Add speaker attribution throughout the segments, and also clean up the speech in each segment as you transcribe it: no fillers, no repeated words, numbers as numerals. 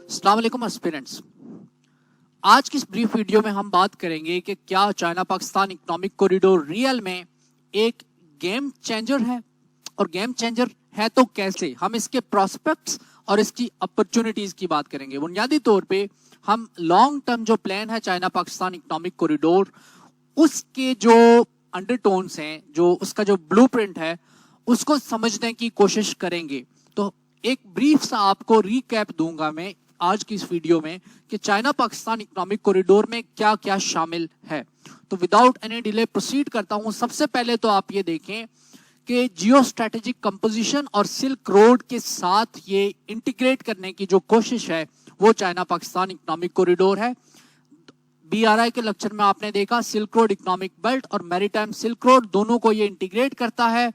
Speaker 1: अस्सलाम वालेकुम एस्पिरेंट्स। आज की इस ब्रीफ वीडियो में हम बात करेंगे कि क्या China Pakistan economic corridor real में एक गेम चेंजर है, और गेम चेंजर है तो कैसे। हम इसके प्रोस्पेक्ट्स और इसकी अपॉर्चुनिटीज की बात करेंगे। बुनियादी तौर पे हम लॉन्ग टर्म जो प्लान है चाइना पाकिस्तान इकोनॉमिक कॉरिडोर, उसके जो अंडरटोन्स हैं, जो उसका जो ब्लूप्रिंट है, उसको समझने की कोशिश करेंगे। तो एक ब्रीफ सा आपको रीकैप दूंगा मैं आज की इस वीडियो में कि चाइना पाकिस्तान इकोनॉमिक कॉरिडोर में क्या क्या शामिल है। तो विदाउट एनी डिले प्रोसीड करता हूं। सबसे पहले तो आप ये देखें कि जियो स्ट्रेटेजिक कंपोजिशन और सिल्क रोड के साथ ये इंटीग्रेट करने की जो कोशिश है वो चाइना पाकिस्तान इकोनॉमिक कॉरिडोर है। BRI के लेक्चर में आपने देखा सिल्क रोड इकोनॉमिक बेल्ट और मैरीटाइम सिल्क रोड दोनों को ये इंटीग्रेट करता है।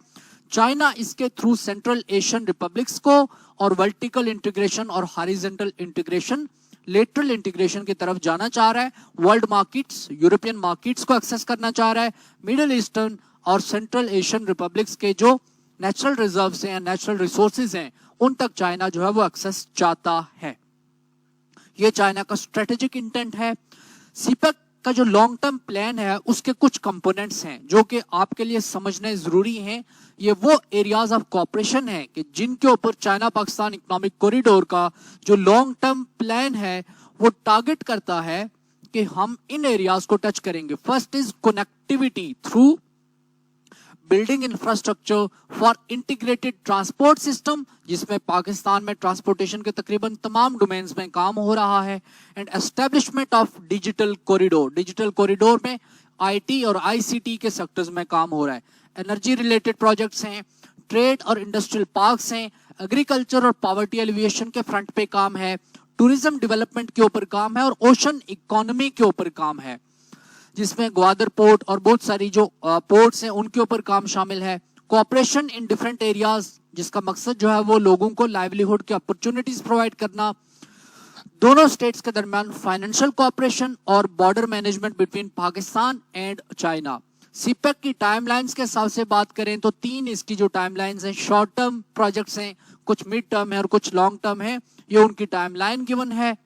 Speaker 1: चाइना इसके थ्रू सेंट्रल एशियन रिपब्लिक्स को और वर्टिकल इंटीग्रेशन और हॉरिजॉन्टल इंटीग्रेशन, लेटरल इंटीग्रेशन की तरफ जाना चाह रहा है। वर्ल्ड मार्केट्स, यूरोपियन मार्केट्स को एक्सेस करना चाह रहा है। मिडिल ईस्टर्न और सेंट्रल एशियन रिपब्लिक्स के जो नेचुरल रिजर्व्स हैं, नेचुरल रिसोर्सेज हैं, उन तक चाइना जो है वो एक्सेस चाहता है। ये चाइना का स्ट्रेटेजिक इंटेंट है। सीपेक का जो लॉन्ग टर्म प्लान है उसके कुछ कंपोनेंट्स हैं जो कि आपके लिए समझने जरूरी हैं। ये वो एरियाज ऑफ कोऑपरेशन है कि जिनके ऊपर चाइना पाकिस्तान इकोनॉमिक कॉरिडोर का जो लॉन्ग टर्म प्लान है वो टारगेट करता है कि हम इन एरियाज को टच करेंगे। First is connectivity through building infrastructure for integrated transport system, जिसमें पाकिस्तान में ट्रांसपोर्टेशन के तकरीबन तमाम डोमेन्स में काम हो रहा है। And establishment of digital corridor, digital corridor में IT और ICT के सेक्टर्स में काम हो रहा है। एनर्जी रिलेटेड प्रोजेक्ट्स हैं, ट्रेड और इंडस्ट्रियल पार्क्स हैं, एग्रीकल्चर और पॉवर्टी एलिविएशन के फ्रंट पे काम है, टूरिज्म डेवलपमेंट के ऊपर काम है और ओशन इकोनॉमी के ऊपर काम है, जिसमें ग्वादर पोर्ट और बहुत सारी जो पोर्ट्स हैं उनके ऊपर काम शामिल है। कोऑपरेशन इन डिफरेंट एरियाज, जिसका मकसद जो है वो लोगों को लाइवलीहुड की अपॉर्चुनिटीज प्रोवाइड करना। दोनों स्टेट्स के दरमियान फाइनेंशियल कोऑपरेशन और border management between Pakistan and China. CPEC की टाइमलाइंस के हिसाब से बात करें तो 3 इसकी जो टाइमलाइंस हैं, शॉर्ट टर्म प्रोजेक्ट्स हैं, कुछ मिड टर्म है और कुछ लॉन्ग टर्म है। ये उनकी टाइमलाइन गिवन है।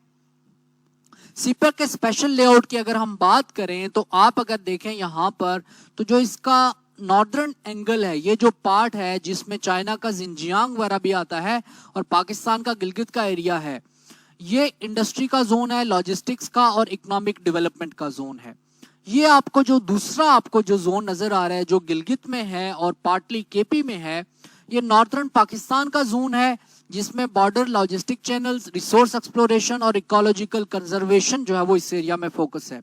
Speaker 1: सीपेक के स्पेशल लेआउट की अगर हम बात करें तो आप अगर देखें यहाँ पर तो जो इसका नॉर्दर्न एंगल है, ये जो पार्ट है जिसमें चाइना का जिनजियांग वगैरह भी आता है और पाकिस्तान का गिलगित का एरिया है, ये इंडस्ट्री का जोन है, लॉजिस्टिक्स का और इकोनॉमिक डेवलपमेंट का जोन है। ये आपको जो दूसरा आपको जो जोन नजर आ रहा है जो गिलगित में है और पार्टली KP में है, ये नॉर्दर्न पाकिस्तान का जोन है, जिसमें border, logistic channels, resource exploration और इकोलॉजिकल कंजर्वेशन जो है वो इस एरिया में फोकस है।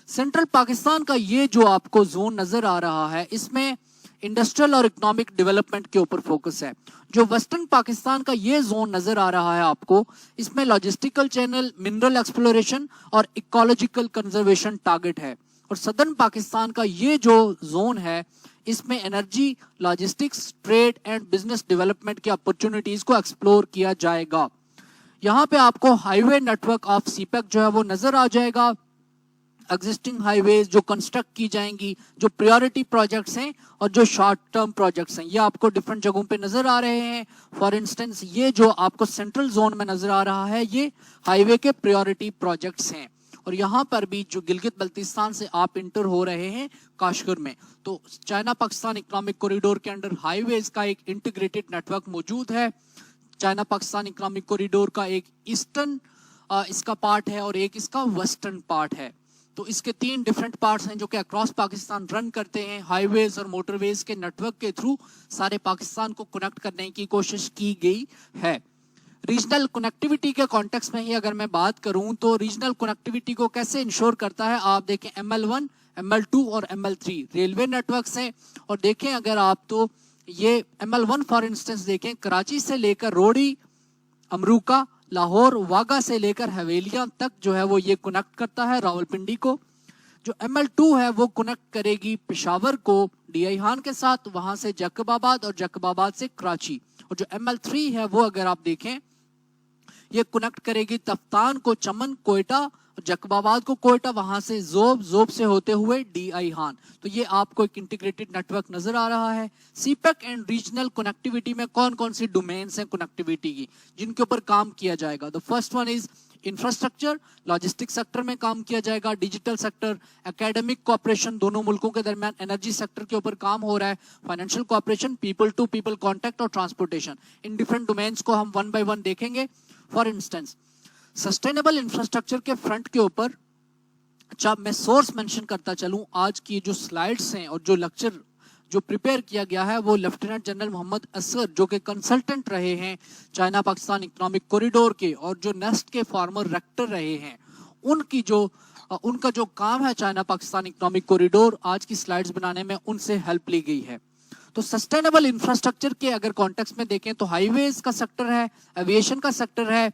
Speaker 1: सेंट्रल पाकिस्तान का ये जो आपको जोन नजर आ रहा है इसमें इंडस्ट्रियल और इकोनॉमिक डेवलपमेंट के ऊपर फोकस है। जो वेस्टर्न पाकिस्तान का ये जोन नजर आ रहा है आपको, इसमें लॉजिस्टिकल चैनल, मिनरल एक्सप्लोरेशन और इकोलॉजिकल कंजर्वेशन टारगेट है। और सदर्न पाकिस्तान का ये जो जोन है इसमें energy, logistics, trade and business development की अपॉर्चुनिटीज को एक्सप्लोर किया जाएगा। यहाँ पे आपको हाईवे नेटवर्क ऑफ सीपेक जो है वो नजर आ जाएगा। एग्जिस्टिंग हाईवेज जो कंस्ट्रक्ट की जाएंगी, जो प्रायोरिटी प्रोजेक्ट्स हैं और जो शॉर्ट टर्म प्रोजेक्ट्स हैं, ये आपको डिफरेंट जगहों पे नजर आ रहे हैं। फॉर इंस्टेंस ये जो आपको सेंट्रल जोन में नजर आ रहा है ये हाईवे के प्रायोरिटी प्रोजेक्ट्स हैं। और यहाँ पर भी जो गिलगित बल्तिस्तान से आप इंटर हो रहे हैं काशगर में, तो चाइना पाकिस्तान इकोनॉमिक कॉरिडोर के अंडर हाईवेज का एक इंटीग्रेटेड नेटवर्क मौजूद है। चाइना पाकिस्तान इकोनॉमिक कॉरिडोर का एक ईस्टर्न इसका पार्ट है और एक इसका वेस्टर्न पार्ट है। तो इसके 3 डिफरेंट पार्ट्स हैं जो कि अक्रॉस पाकिस्तान रन करते हैं। हाईवेज और मोटरवेज के नेटवर्क के थ्रू सारे पाकिस्तान को कनेक्ट करने की कोशिश की गई है। रीजनल कनेक्टिविटी के कॉन्टेक्स्ट में ही अगर मैं बात करूं तो रीजनल कनेक्टिविटी को कैसे इंश्योर करता है, आप देखें ML1, ML2 और ML3 रेलवे नेटवर्क्स हैं। और देखें अगर आप तो ये ML1 फॉर इंस्टेंस देखें, कराची से लेकर रोड़ी, अमरूका, लाहौर, वागा से लेकर हवेलियां तक जो है वो ये कनेक्ट करता है रावलपिंडी को। जो ML2 है वो कनेक्ट करेगी पेशावर को DI हान के साथ, वहां से जैकबाबाद और जैकबाबाद से कराची। और जो ML3 है वो अगर आप देखें ये कनेक्ट करेगी तफ्तान को चमन, कोयटा जकबाबाद को कोयटा, वहां से जोब, जोब से होते हुए DI हान। तो ये आपको एक इंटीग्रेटेड नेटवर्क नजर आ रहा है। सीपेक एंड रीजनल कनेक्टिविटी में कौन कौन सी डोमेन्स हैं कनेक्टिविटी की जिनके ऊपर काम किया जाएगा? The first one is infrastructure, logistic sector में काम किया जाएगा, डिजिटल सेक्टर, एकेडमिक कोऑपरेशन दोनों मुल्कों के दरमियान, एनर्जी सेक्टर के ऊपर काम हो रहा है, financial cooperation, people to people contact और ट्रांसपोर्टेशन। इन डिफरेंट डोमेन्स को हम वन बाय वन देखेंगे। फॉर इंस्टेंस सस्टेनेबल इंफ्रास्ट्रक्चर के फ्रंट के ऊपर जब मैं सोर्स मेंशन करता चलूं, आज की जो स्लाइड्स हैं और जो लेक्चर जो प्रिपेयर किया गया है वो लेफ्टिनेंट जनरल मोहम्मद असगर जो कि कंसल्टेंट रहे हैं चाइना पाकिस्तान इकोनॉमिक कॉरिडोर के और जो नेस्ट के फॉर्मर रेक्टर रहे हैं, उनका जो काम है चाइना पाकिस्तान इकोनॉमिक कॉरिडोर, आज की स्लाइड्स बनाने में उनसे हेल्प ली गई है। तो सस्टेनेबल इंफ्रास्ट्रक्चर के अगर कॉन्टेक्स्ट में देखें तो हाईवेज का सेक्टर है, एविएशन का सेक्टर है,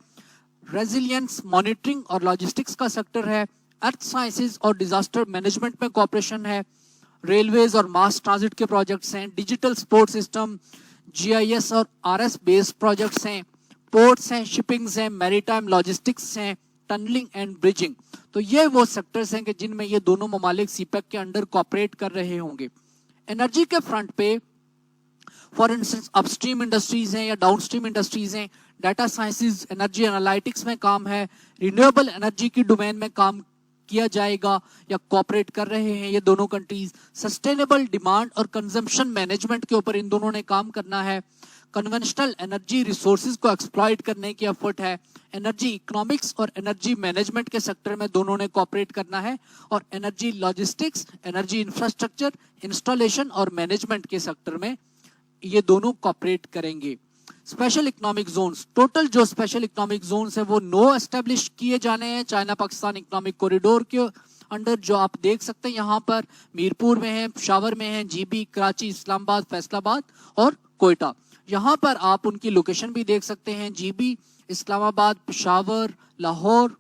Speaker 1: रेजिलियंस मॉनिटरिंग और लॉजिस्टिक्स का सेक्टर है, अर्थ साइंसेज और डिजास्टर मैनेजमेंट में कोऑपरेशन है, रेलवेज और मास ट्रांजिट के प्रोजेक्ट्स हैं, डिजिटल सपोर्ट सिस्टम, GIS और RS बेस्ड प्रोजेक्ट्स हैं, पोर्ट्स हैं, शिपिंग्स हैं, मैरीटाइम लॉजिस्टिक्स हैं, टनलिंग एंड ब्रिजिंग। तो ये वो सेक्टर्स हैं कि जिनमें ये दोनों ममालिक सीपेक के अंडर कोऑपरेट कर रहे होंगे। एनर्जी के फ्रंट पे फॉर इंस्टेंस अपस्ट्रीम इंडस्ट्रीज हैं या डाउनस्ट्रीम इंडस्ट्रीज हैं, डाटा साइंसेज, एनर्जी एनालिटिक्स में काम है, रिन्यूएबल एनर्जी की डोमेन में काम किया जाएगा या कोऑपरेट कर रहे हैं ये दोनों कंट्रीज। सस्टेनेबल डिमांड और कंजम्पशन मैनेजमेंट के ऊपर इन दोनों ने काम करना है। कन्वेंशनल एनर्जी रिसोर्सेज को एक्सप्लॉइट करने की एफर्ट है। एनर्जी इकोनॉमिक्स और एनर्जी मैनेजमेंट के सेक्टर में दोनों ने कोऑपरेट करना है। और energy logistics, energy infrastructure, installation और मैनेजमेंट के सेक्टर में ये दोनों कोऑपरेट करेंगे। स्पेशल इकोनॉमिक जोन्स, टोटल जो स्पेशल इकोनॉमिक जोन्स है वो 9 एस्टेब्लिश किए जाने हैं चाइना पाकिस्तान इकोनॉमिक कॉरिडोर के अंडर, जो आप देख सकते हैं यहाँ पर मीरपुर में है, पेशावर में है, GB, कराची, इस्लामाबाद, फैसलाबाद और कोयटा। यहाँ पर आप उनकी लोकेशन भी देख सकते हैं, GB, इस्लामाबाद, पेशावर, लाहौर,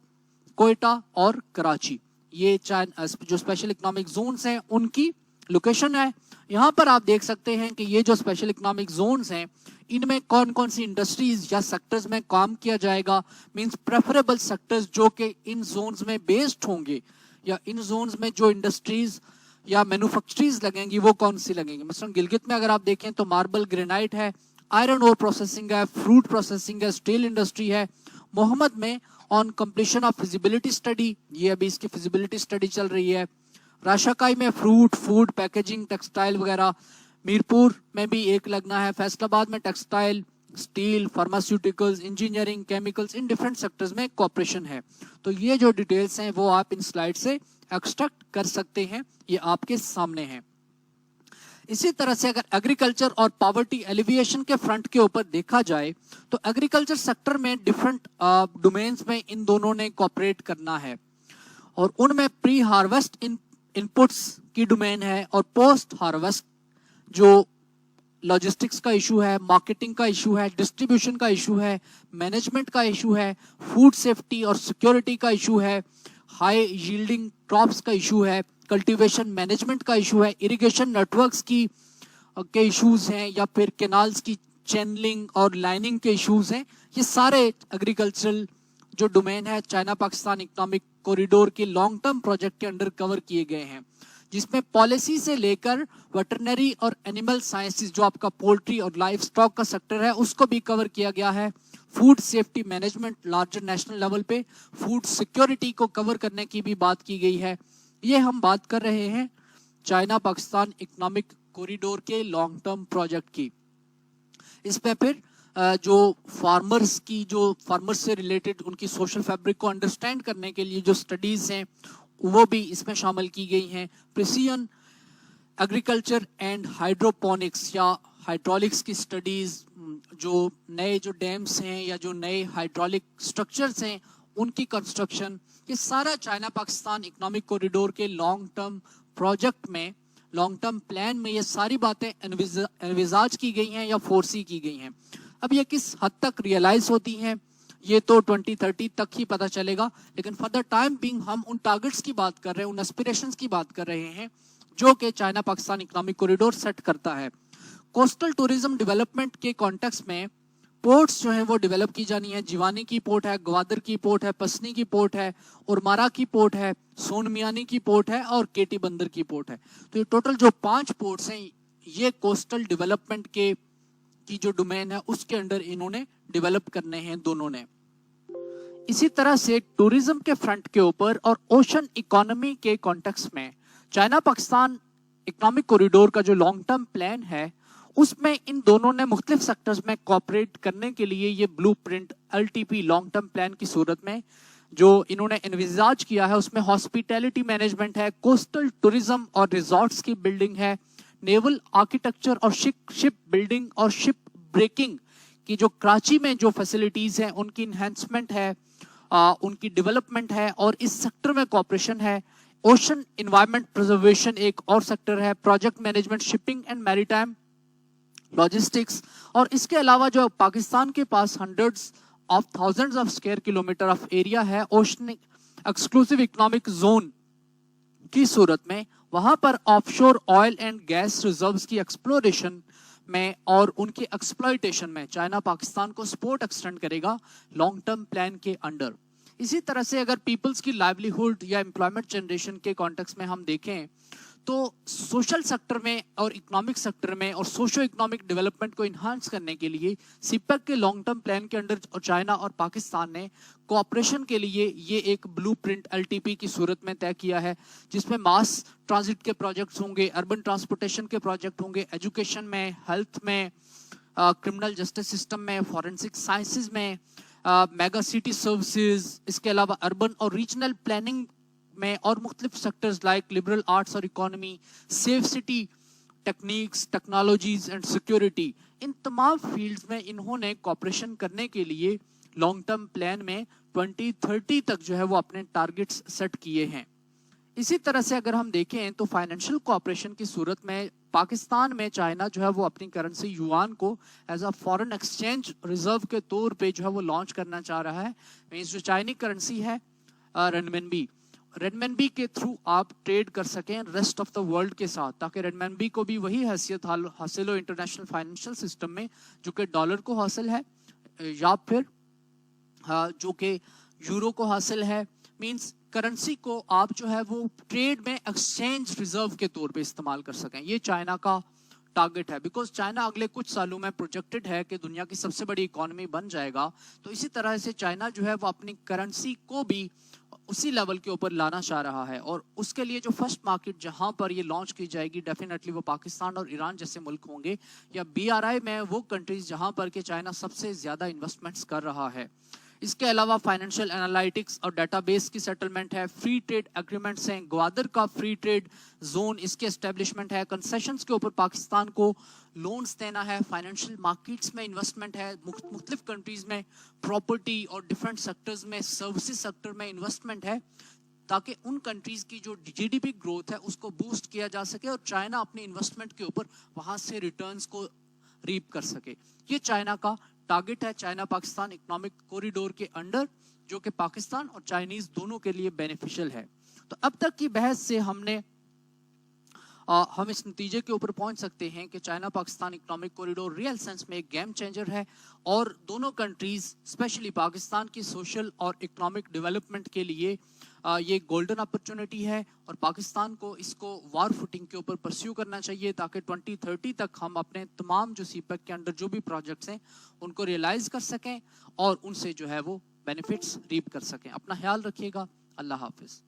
Speaker 1: कोयटा और कराची। ये जो स्पेशल इकोनॉमिक जोन्स हैं उनकी लोकेशन है। यहाँ पर आप देख सकते हैं कि ये जो स्पेशल इकोनॉमिक जोन्स हैं इनमें कौन कौन सी इंडस्ट्रीज या सेक्टर्स में काम किया जाएगा, मींस प्रेफरेबल सेक्टर्स जो कि इन जोन्स में बेस्ड होंगे या इन जोन्स में जो इंडस्ट्रीज या मैन्युफैक्चरीज लगेंगी वो कौन सी लगेंगी। मसलन गिलगित में अगर आप देखें तो मार्बल ग्रेनाइट है, आयरन ओर प्रोसेसिंग है, फ्रूट प्रोसेसिंग है, स्टील इंडस्ट्री है। मोहम्मद में on completion of feasibility study, ये अभी इसकी फिजिबिलिटी स्टडी चल रही है। राशाकाई में फ्रूट, फूड, पैकेजिंग, टेक्सटाइल वगैरह। मीरपुर में भी एक लगना है। फैसलाबाद में textile, steel, pharmaceuticals, engineering, chemicals, in different sectors में कोऑपरेशन है। तो ये जो डिटेल्स हैं वो आप इन स्लाइड से एक्सट्रैक्ट कर सकते हैं, ये आपके सामने हैं। इसी तरह से अगर एग्रीकल्चर और पॉवर्टी एलिविएशन के फ्रंट के ऊपर देखा जाए तो एग्रीकल्चर सेक्टर में डिफरेंट डोमेन्स में इन दोनों ने कोऑपरेट करना है और उनमें प्री हार्वेस्ट इनपुट्स की डोमेन है और पोस्ट हार्वेस्ट जो लॉजिस्टिक्स का इशू है, मार्केटिंग का इशू है, डिस्ट्रीब्यूशन का इशू है, मैनेजमेंट का इशू है, फूड सेफ्टी और सिक्योरिटी का इशू है, हाई यील्डिंग क्रॉप्स का इशू है, कल्टीवेशन मैनेजमेंट का इशू है, इरिगेशन नेटवर्क्स के इश्यूज हैं या फिर कैनाल्स की चैनलिंग और लाइनिंग के इश्यूज हैं। ये सारे एग्रीकल्चरल जो डोमेन है चाइना पाकिस्तान इकोनॉमिक कॉरिडोर के लॉन्ग टर्म प्रोजेक्ट के अंडर कवर किए गए हैं, जिसमें पॉलिसी से लेकर वेटरनरी और एनिमल साइंसेज जो आपका पोल्ट्री और लाइफ स्टॉक का सेक्टर है उसको भी कवर किया गया है। Food safety management larger national level पे, फूड सिक्योरिटी को कवर करने की भी बात की गई है। ये हम बात कर रहे हैं चाइना पाकिस्तान इकोनॉमिक कॉरिडोर के लॉन्ग टर्म प्रोजेक्ट की। इसमें फिर जो फार्मर्स से रिलेटेड उनकी सोशल फैब्रिक को अंडरस्टैंड करने के लिए जो स्टडीज हैं वो भी इसमें शामिल की गई हैं। प्रिसीजन एग्रीकल्चर एंड हाइड्रोपोनिक्स या हाइड्रोलिक्स की स्टडीज, जो नए जो डैम्स हैं या जो नए हाइड्रोलिक स्ट्रक्चर्स हैं उनकी कंस्ट्रक्शन, ये सारा चाइना पाकिस्तान इकोनॉमिक कॉरिडोर के लॉन्ग टर्म प्रोजेक्ट में, लॉन्ग टर्म प्लान में ये सारी बातें एनविजाज की गई हैं या फोरसी की गई हैं। अब ये किस हद तक रियलाइज होती हैं ये तो 2030 तक ही पता चलेगा, लेकिन फॉर द टाइम बीइंग हम उन टारगेट्स की बात कर रहे हैं, उन एस्पिरेशंस की बात कर रहे हैं जो कि China Pakistan economic corridor set करता है। कोस्टल टूरिज्म डेवलपमेंट के कॉन्टेक्स्ट में پورٹس جو ہیں وہ ڈیولپ کی جانی ہے. جیوانی کی پورٹ ہے, گوادر کی پورٹ ہے, پسنی کی پورٹ ہے, اور مارا کی پورٹ ہے, سون میانی کی پورٹ ہے, اور کیٹی بندر کی پورٹ ہے. تو یہ ٹوٹل جو 5 پورٹس ہیں یہ کوسٹل ڈیولپمنٹ کی جو ڈومین ہے اس کے انڈر انہوں نے ڈیولپ کرنے ہیں دونوں نے. اسی طرح سے ٹوریزم کے فرنٹ کے اوپر اور اوشن اکانومی کے کانٹیکس میں چائنا پاکستان اکنامک کوریڈور کا جو لانگ ٹرم پلان ہے اس میں ان دونوں نے مختلف سیکٹرز میں کوآپریٹ کرنے کے لیے یہ blueprint LTP long term plan کی صورت میں جو انہوں نے انویزاج کیا ہے اس میں ہاسپیٹیلٹی مینجمنٹ ہے, کوسٹل ٹوریزم اور ریزورٹس کی بلڈنگ ہے, نیول آرکیٹیکچر اور شپ بلڈنگ اور شپ بریکنگ کی جو کراچی میں جو فیسلٹیز ہیں ان کی انہینسمنٹ ہے, ان کی ڈیولپمنٹ ہے, اور اس سیکٹر میں کوآپریشن ہے. اوشن انوائرمنٹ پرزرویشن ایک اور سیکٹر ہے, project management, shipping and maritime logistics, اور اس کے علاوہ جو پاکستان کے پاس hundreds of thousands of square kilometre of area ہے اوشن ایکسکلوسیو اکنامک زون کی صورت میں, وہاں پر offshore oil and gas reserves کی ایکسپلوریشن میں اور ان کی ایکسپلائٹیشن میں چائنا پاکستان کو سپورٹ ایکسٹینڈ کرے گا لانگ ٹرم پلان کے انڈر. اسی طرح سے اگر پیپلز کی لائیولیہڈ یا امپلائمنٹ جنریشن کے کانٹیکس میں ہم دیکھیں تو سوشل سیکٹر میں اور اکنامک سیکٹر میں اور سوشو اکنامک ڈیولپمنٹ کو انہانس کرنے کے لیے سیپیک کے لانگ ٹرم پلان کے انڈر چائنا اور پاکستان نے کوآپریشن کے لیے یہ ایک بلو پرنٹ LTP کی صورت میں طے کیا ہے جس میں ماس ٹرانزٹ کے پروجیکٹس ہوں گے, اربن ٹرانسپورٹیشن کے پروجیکٹ ہوں گے, ایجوکیشن میں, ہیلتھ میں, کرمنل جسٹس سسٹم میں, فورنسک سائنسز میں, میگا سٹی سروسز, اس کے علاوہ اربن اور ریجنل پلاننگ میں, اور مختلف سیکٹرز لائک لبرل آرٹس اور economy, safe city techniques, technologies and security. ان تمام فیلڈز میں انہوں نے کوآپریشن کرنے کے لیے لانگ ٹرم پلان میں 2030 تک جو ہے وہ اپنے ٹارگٹس سیٹ کیے ہیں. اسی طرح سے اگر ہم دیکھیں تو فائنینشیل کوآپریشن کی صورت میں پاکستان میں چائنا جو ہے وہ اپنی کرنسی یوان کو as a foreign exchange reserve کے طور پہ جو ہے وہ لانچ کرنا چاہ رہا ہے. مینس جو چائنی کرنسی ہے رینمنبی کے تھرو آپ ٹریڈ کر سکیں ریسٹ آف دا ورلڈ کے ساتھ, تاکہ رینمنبی کو بھی وہی حیثیت حاصل ہو انٹرنیشنل فائنینشیل سسٹم میں جو کہ ڈالر کو حاصل ہے یا پھر جو کہ یورو کو حاصل ہے. مینس کرنسی کو آپ جو ہے وہ ٹریڈ میں ایکسچینج ریزرو کے طور پہ استعمال کر سکیں. یہ چائنا کا ٹارگٹ ہے, بیکاز چائنا اگلے کچھ سالوں میں پروجیکٹڈ ہے کہ دنیا کی سب سے بڑی اکانومی بن جائے گا. تو اسی طرح سے چائنا جو ہے وہ اپنی کرنسی کو بھی اسی لیول کے اوپر لانا چاہ رہا ہے, اور اس کے لیے جو فرسٹ مارکیٹ جہاں پر یہ لانچ کی جائے گی ڈیفینیٹلی وہ پاکستان اور ایران جیسے ملک ہوں گے, یا BRI میں وہ کنٹریز جہاں پر کہ چائنا سب سے زیادہ انویسٹمنٹس کر رہا ہے. اس کے علاوہ فائنینشیل انالائٹکس اور ڈیٹا بیس کی سیٹلمنٹ ہے, فری ٹریڈ ایگریمنٹس ہیں, گوادر کا فری ٹریڈ زون اس کے اسٹیبلشمنٹ ہے, کنسیشنز کے اوپر پاکستان کو لونز دینا ہے, فائنینشیل مارکیٹس میں انویسٹمنٹ ہے, مختلف کنٹریز میں پراپرٹی اور ڈیفرنٹ سیکٹرز میں سروسز سیکٹر میں انویسٹمنٹ ہے, تاکہ ان کنٹریز کی جو GDP گروتھ ہے اس کو بوسٹ کیا جا سکے اور چائنا اپنی انویسٹمنٹ کے اوپر وہاں سے ریٹرنز کو ریپ کر سکے. یہ چائنا کا ٹارگٹ ہے چائنا پاکستان اکنامک کوریڈور کے انڈر, جو کہ پاکستان اور چائنیز دونوں کے لیے بینیفیشل ہے. تو اب تک کی بحث سے ہم اس نتیجے کے اوپر پہنچ سکتے ہیں کہ China Pakistan economic corridor real sense میں ایک گیم چینجر ہے, اور دونوں کنٹریز اسپیشلی پاکستان کی سوشل اور اکنامک ڈیولپمنٹ کے لیے یہ گولڈن اپرچونٹی ہے, اور پاکستان کو اس کو وار فوٹنگ کے اوپر پرسیو کرنا چاہیے تاکہ 2030 تک ہم اپنے تمام جو سیپیک کے انڈر جو بھی پروجیکٹس ہیں ان کو ریئلائز کر سکیں اور ان سے جو ہے وہ بینیفٹس ریپ کر سکیں. اپنا خیال رکھیے گا. اللہ حافظ.